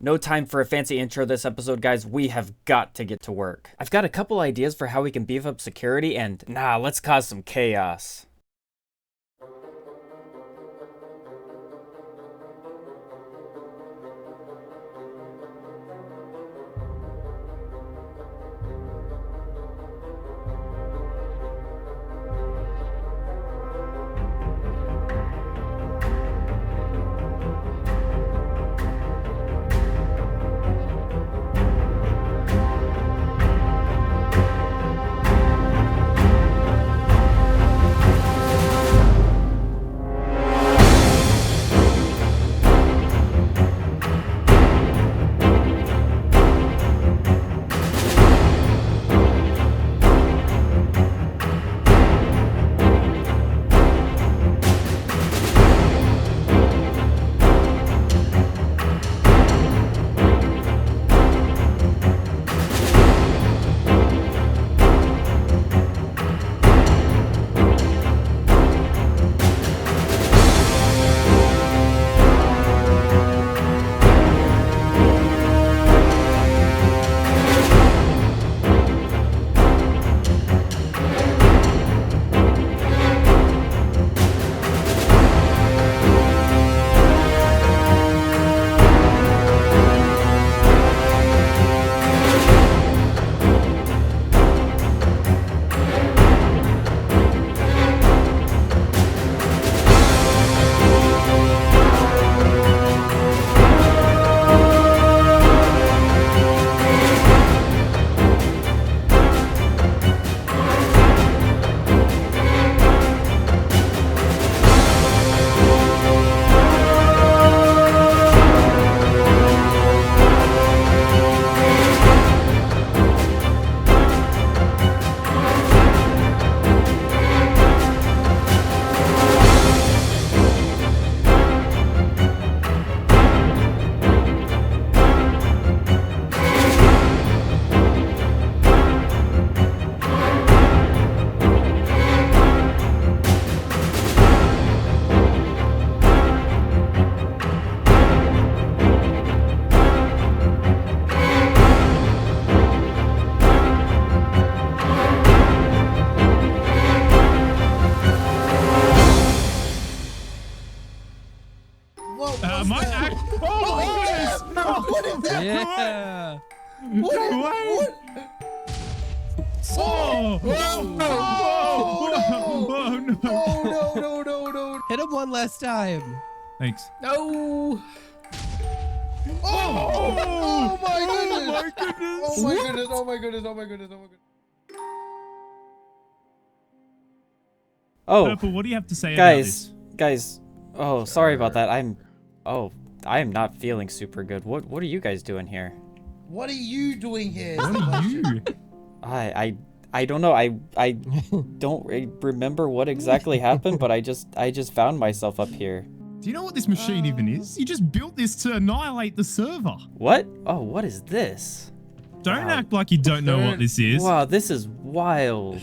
No time for a fancy intro this episode, guys. We have got to get to work. I've got a couple ideas for how we can beef up security and let's cause some chaos. What is that? Yeah. What? Oh! No. Hit him one last time. Thanks. No. Oh my goodness. Oh my goodness. Oh, Purple, what do you have to say about this? guys. Oh, sorry about that. I am not feeling super good. What are you guys doing here? What are you doing here? What are you? I don't know. I don't remember what exactly happened, but I just found myself up here. Do you know what this machine even is? You just built this to annihilate the server. What? Oh, what is this? Don't act like you don't know what this is. Wow, this is wild.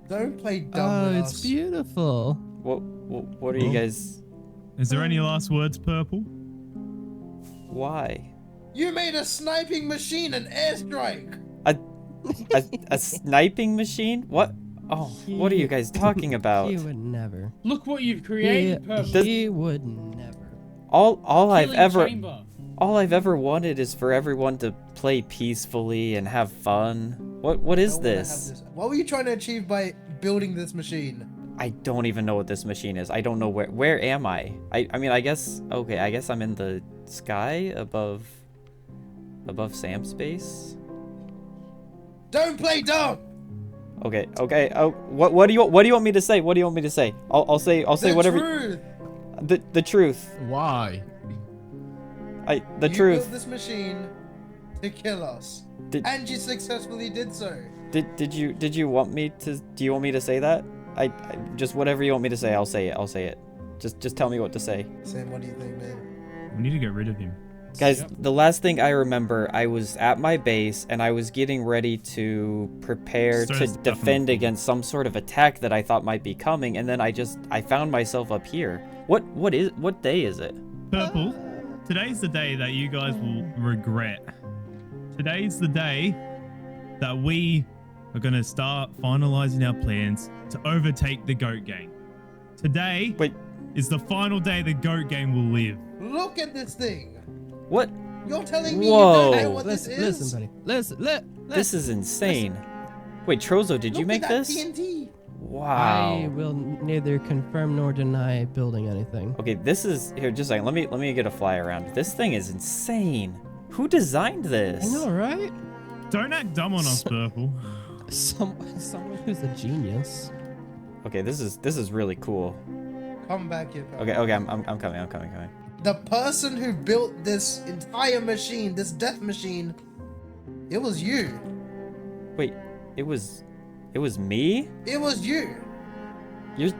Don't play dumb with it's us. beautiful. What are you guys? Is there any last words, Purple? Why? You made a sniping machine, an airstrike. A sniping machine? What? Oh, what are you guys talking about? He would never. Look what you've created, Purple. He would never. All I've Killing ever wanted is for everyone to play peacefully and have fun. What is this? What were you trying to achieve by building this machine? I don't even know what this machine is. I don't know where am I? I mean, I guess I'm in the sky above Sam's base. Don't play dumb. Okay. Oh, what do you want me to say? What do you want me to say? I'll say whatever. Truth. The truth. Why? The You truth. built this machine to kill us, and you successfully did so. Did you want me to? Do you want me to say that? I just whatever you want me to say. I'll say it. Just tell me what to say. Sam, what do you think, man? We need to get rid of him. Guys, the last thing I remember, I was at my base and I was getting ready to prepare to defend against some sort of attack that I thought might be coming, and then I found myself up here. What day is it? Purple, Today's the day that you guys will regret. Today's the day that we are going to start finalizing our plans to overtake the GOAT gang. Today is the final day the GOAT gang will live. Look at this thing. What? You're telling me Whoa. you don't know what this is? Listen, buddy. Listen. This is insane. Wait, Trozo, did you make this? TNT. Wow. I will neither confirm nor deny building anything. Okay, this is here. Just a second. Let me get a fly around. This thing is insane. Who designed this? I know, right? Don't act dumb on us, Purple. Someone who's a genius. Okay, this is really cool. Come back here. Pal. Okay, I'm coming. The person who built this entire machine, this death machine, it was you. Wait, it was me? It was you.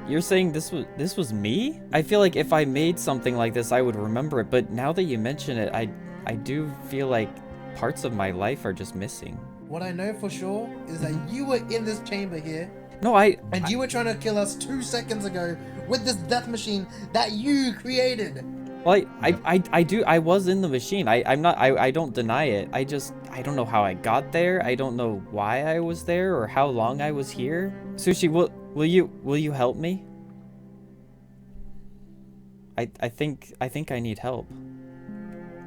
You're saying this was me? I feel like if I made something like this, I would remember it. But now that you mention it, I do feel like parts of my life are just missing. What I know for sure is that you were in this chamber here. No, and you were trying to kill us 2 seconds ago with this death machine that you created. Well, I was in the machine. I don't deny it. I don't know how I got there. I don't know why I was there or how long I was here. Sushi, will you help me? I think I need help.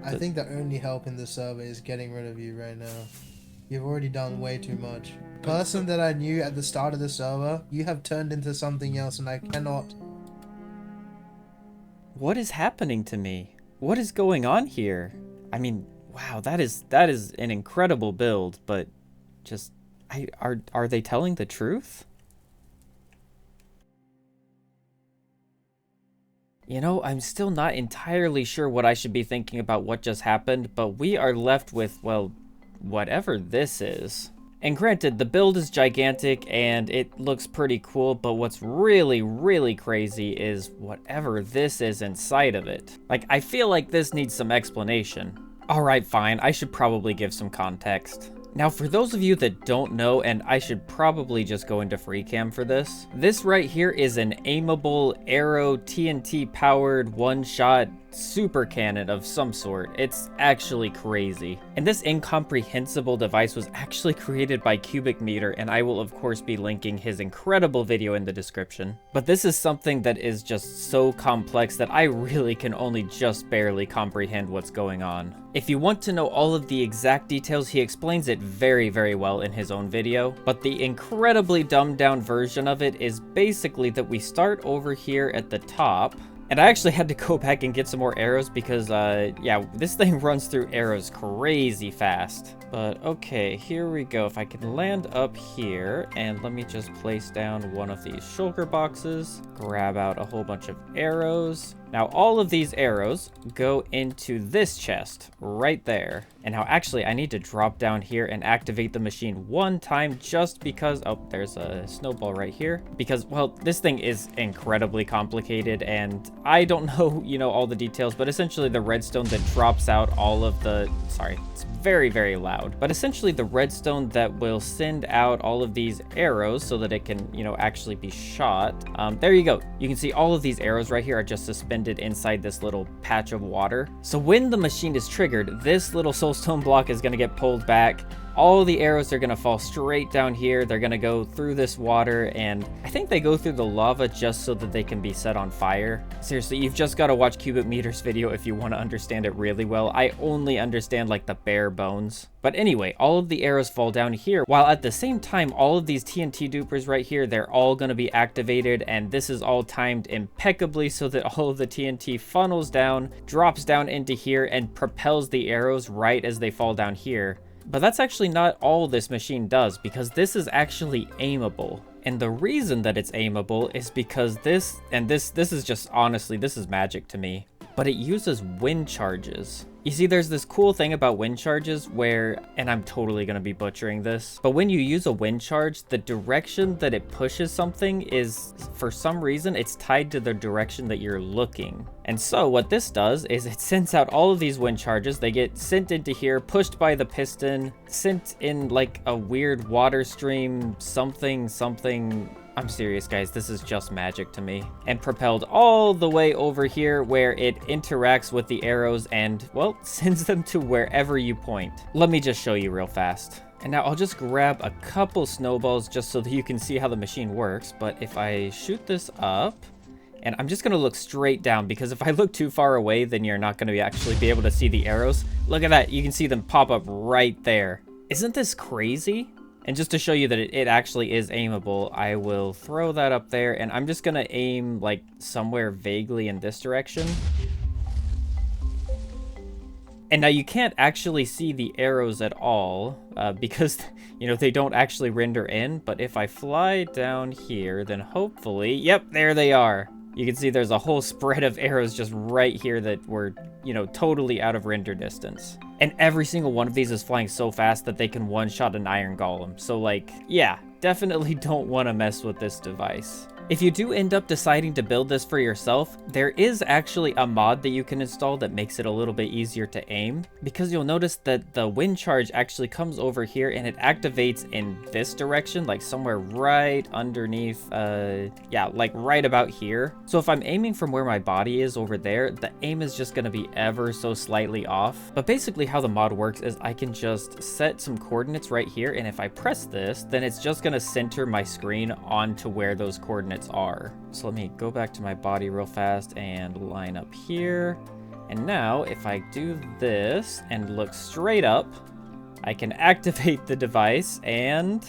I think the only help in this server is getting rid of you right now. You've already done way too much. Person that I knew at the start of the server, you have turned into something else and I cannot. What is happening to me? What is going on here? I mean, wow, that is an incredible build, but just are they telling the truth? You know, I'm still not entirely sure what I should be thinking about what just happened, but we are left with, well, whatever this is. And granted, the build is gigantic and it looks pretty cool, but what's really, really crazy is whatever this is inside of it. Like, I feel like this needs some explanation. Alright, fine, I should probably give some context. Now, for those of you that don't know, and I should probably just go into free cam for this right here is an aimable arrow TNT powered one-shot super cannon of some sort. It's actually crazy. And this incomprehensible device was actually created by Cubic Meter, and I will of course be linking his incredible video in the description. But this is something that is just so complex that I really can only just barely comprehend what's going on. If you want to know all of the exact details, he explains it very, very well in his own video, but the incredibly dumbed down version of it is basically that we start over here at the top. And I actually had to go back and get some more arrows because, yeah, this thing runs through arrows crazy fast. But, okay, here we go. If I can land up here, and let me just place down one of these shulker boxes, grab out a whole bunch of arrows. Now, all of these arrows go into this chest right there. And now, actually, I need to drop down here and activate the machine one time just because... Oh, there's a snowball right here. Because, well, this thing is incredibly complicated, and I don't know, you know, all the details, but essentially the redstone that drops out all of the... Sorry, it's very, very loud. But essentially the redstone that will send out all of these arrows so that it can, you know, actually be shot. There you go. You can see all of these arrows right here are just suspended inside this little patch of water. So when the machine is triggered, this little soulstone block is going to get pulled back. All the arrows are going to fall straight down here. They're going to go through this water, and I think they go through the lava just so that they can be set on fire. Seriously, you've just got to watch Cubic Meter's video if you want to understand it really well. I only understand like the bare bones. But anyway, all of the arrows fall down here, while at the same time, all of these TNT dupers right here, they're all going to be activated, and this is all timed impeccably so that all of the TNT funnels down, drops down into here, and propels the arrows right as they fall down here. But that's actually not all this machine does, because this is actually aimable. And the reason that it's aimable is because this is just, honestly, this is magic to me. But it uses wind charges. You see, there's this cool thing about wind charges where, and I'm totally going to be butchering this, but when you use a wind charge, the direction that it pushes something is, for some reason, it's tied to the direction that you're looking. And so what this does is it sends out all of these wind charges. They get sent into here, pushed by the piston, sent in like a weird water stream, something I'm serious, guys, this is just magic to me. And propelled all the way over here where it interacts with the arrows and, well, sends them to wherever you point. Let me just show you real fast. And now I'll just grab a couple snowballs just so that you can see how the machine works. But if I shoot this up, and I'm just gonna look straight down, because if I look too far away, then you're not gonna actually be able to see the arrows. Look at that, you can see them pop up right there. Isn't this crazy? And just to show you that it actually is aimable, I will throw that up there, and I'm just gonna aim like somewhere vaguely in this direction. And now you can't actually see the arrows at all because, you know, they don't actually render in. But if I fly down here, then hopefully, yep, there they are. You can see there's a whole spread of arrows just right here that were, you know, totally out of render distance. And every single one of these is flying so fast that they can one-shot an iron golem. So like, yeah, definitely don't want to mess with this device. If you do end up deciding to build this for yourself, there is actually a mod that you can install that makes it a little bit easier to aim, because you'll notice that the wind charge actually comes over here and it activates in this direction, like somewhere right underneath, yeah, like right about here. So if I'm aiming from where my body is over there, the aim is just going to be ever so slightly off. But basically how the mod works is I can just set some coordinates right here, and if I press this, then it's just going to center my screen onto where those coordinates are. So let me go back to my body real fast and line up here. And now if I do this and look straight up, I can activate the device and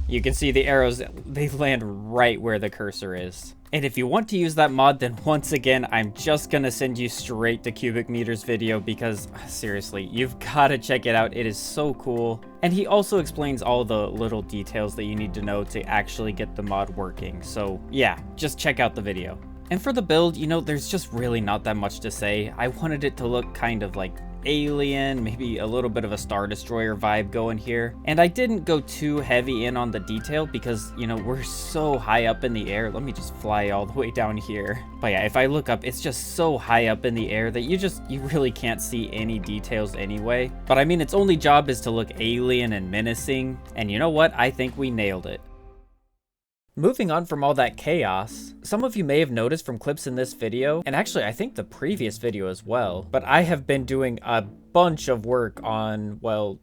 you can see the arrows, they land right where the cursor is. And if you want to use that mod, then once again, I'm just gonna send you straight to Cubic Meter's video because seriously, you've gotta check it out. It is so cool. And he also explains all the little details that you need to know to actually get the mod working. So yeah, just check out the video. And for the build, you know, there's just really not that much to say. I wanted it to look kind of like alien, maybe a little bit of a Star Destroyer vibe going here. And I didn't go too heavy in on the detail because, you know, we're so high up in the air. Let me just fly all the way down here. But yeah, if I look up, it's just so high up in the air that you really can't see any details anyway. But I mean, its only job is to look alien and menacing. And you know what? I think we nailed it. Moving on from all that chaos, some of you may have noticed from clips in this video, and actually I think the previous video as well, but I have been doing a bunch of work on, well,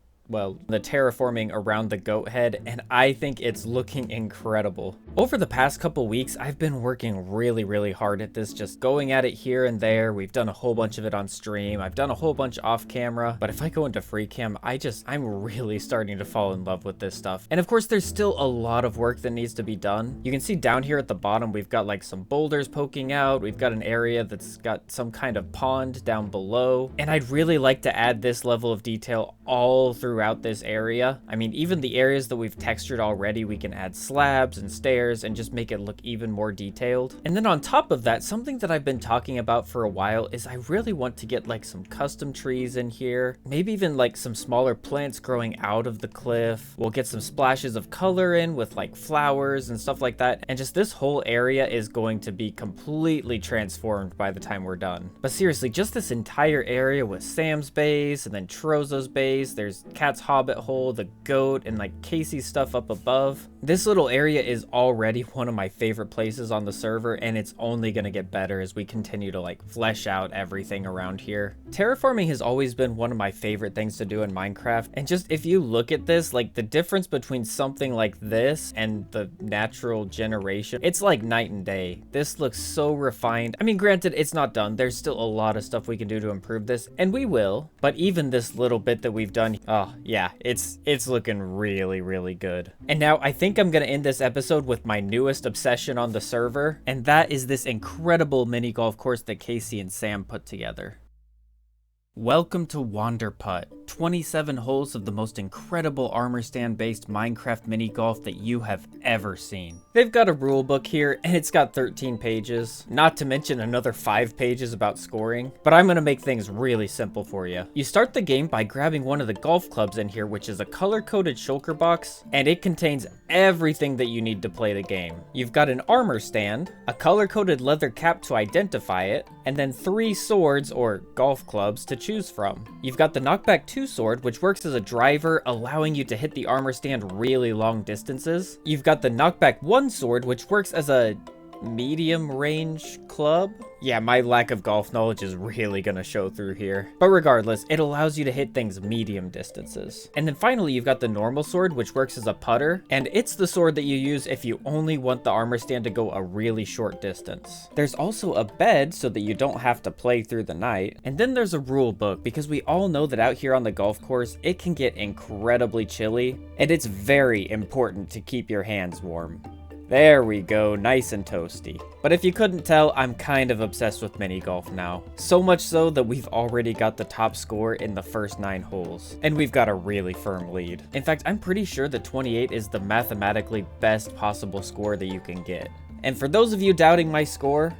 the terraforming around the goat head, and I think it's looking incredible. Over the past couple weeks, I've been working really hard at this, just going at it here and there. We've done a whole bunch of it on stream. I've done a whole bunch off camera, but if I go into free cam, I'm really starting to fall in love with this stuff. And of course, there's still a lot of work that needs to be done. You can see down here at the bottom, we've got like some boulders poking out. We've got an area that's got some kind of pond down below. And I'd really like to add this level of detail all throughout this area. I mean, even the areas that we've textured already, we can add slabs and stairs and just make it look even more detailed. And then on top of that, something that I've been talking about for a while is I really want to get like some custom trees in here, maybe even like some smaller plants growing out of the cliff. We'll get some splashes of color in with like flowers and stuff like that. And just this whole area is going to be completely transformed by the time we're done. But seriously, just this entire area with Sam's base and then Trozo's base, there's Cat's hobbit hole, the goat, and like Casey's stuff up above. This little area is already one of my favorite places on the server, and it's only going to get better as we continue to like flesh out everything around here. Terraforming has always been one of my favorite things to do in Minecraft, and just if you look at this, like the difference between something like this and the natural generation, it's like night and day. This looks so refined. I mean, granted, it's not done. There's still a lot of stuff we can do to improve this, and we will, but even this little bit that we've done, oh yeah, it's looking really good. And now I think I'm gonna end this episode with my newest obsession on the server, and that is this incredible mini golf course that Casey and Sam put together. Welcome to Wander Putt, 27 holes of the most incredible armor stand based Minecraft mini golf that you have ever seen. They've got a rule book here and it's got 13 pages, not to mention another 5 pages about scoring, but I'm gonna make things really simple for you. You start the game by grabbing one of the golf clubs in here, which is a color-coded shulker box, and it contains everything that you need to play the game. You've got an armor stand, a color-coded leather cap to identify it, and then 3 swords or golf clubs to choose from. You've got the knockback 2 2 sword, which works as a driver, allowing you to hit the armor stand really long distances. You've got the knockback 1 sword, which works as a medium range club. Yeah, my lack of golf knowledge is really gonna show through here. But regardless, it allows you to hit things medium distances. And then finally, you've got the normal sword, which works as a putter, and it's the sword that you use if you only want the armor stand to go a really short distance. There's also a bed so that you don't have to play through the night. And then there's a rule book, because we all know that out here on the golf course, it can get incredibly chilly, and it's very important to keep your hands warm. There we go, nice and toasty. But if you couldn't tell, I'm kind of obsessed with mini golf now. So much so that we've already got the top score in the first 9 holes. And we've got a really firm lead. In fact, I'm pretty sure that 28 is the mathematically best possible score that you can get. And for those of you doubting my score,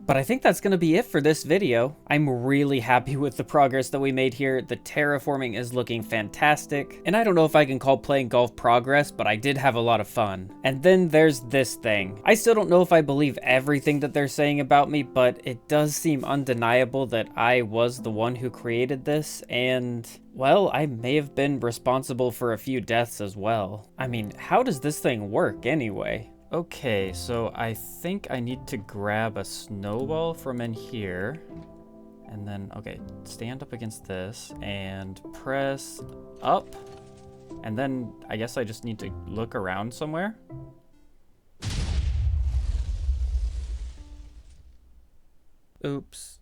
but I think that's going to be it for this video. I'm really happy with the progress that we made here. The terraforming is looking fantastic. And I don't know if I can call playing golf progress, but I did have a lot of fun. And then there's this thing. I still don't know if I believe everything that they're saying about me, but it does seem undeniable that I was the one who created this, and well, I may have been responsible for a few deaths as well. I mean, how does this thing work anyway? Okay, so I think I need to grab a snowball from in here. And then, okay, stand up against this and press up. And then I guess I just need to look around somewhere. Oops.